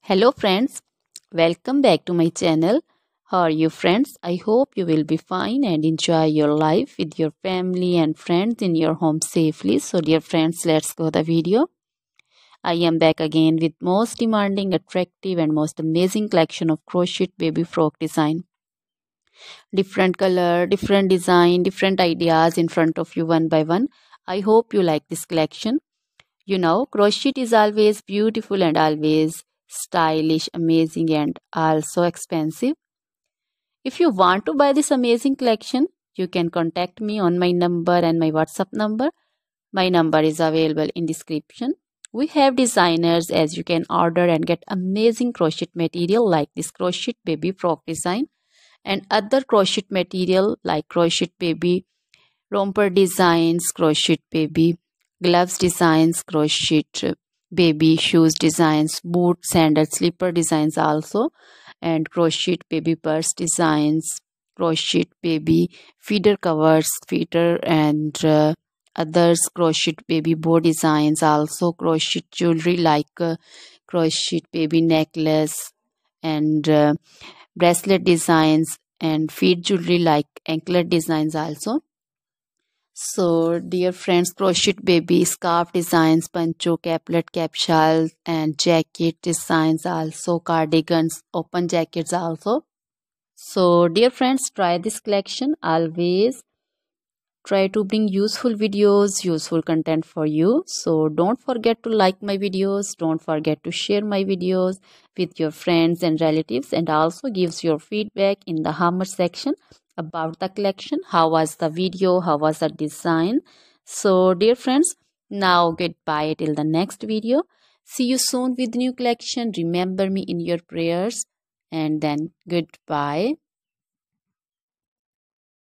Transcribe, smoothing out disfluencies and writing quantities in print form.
Hello friends, welcome back to my channel. How are you friends? I hope you will be fine and enjoy your life with your family and friends in your home safely. So dear friends, let's go the video. I am back again with most demanding, attractive and most amazing collection of crochet baby frock design. Different color, different design, different ideas in front of you one by one. I hope you like this collection. You know, crochet is always beautiful and always stylish, amazing and also expensive. If you want to buy this amazing collection, you can contact me on my number and my WhatsApp number. My number is available in description. We have designers as you can order and get amazing crochet material like this crochet baby frock design and other crochet material like crochet baby romper designs, crochet baby gloves designs, crochet baby shoes designs, boot, sandal, slipper designs also, and crochet baby purse designs, crochet baby feeder covers, feeder and others, crochet baby bow designs also, crochet jewelry like crochet baby necklace and bracelet designs and feet jewelry like anklet designs also. So, dear friends, crochet baby scarf designs, pancho, caplet, capsule, and jacket designs also, cardigans, open jackets also. So, dear friends, try this collection. Always try to bring useful videos, useful content for you. So, don't forget to like my videos. Don't forget to share my videos with your friends and relatives, and also gives your feedback in the comment section about the collection. How was the video? How was the design? So, dear friends, now goodbye till the next video. See you soon with new collection. Remember me in your prayers, and then goodbye.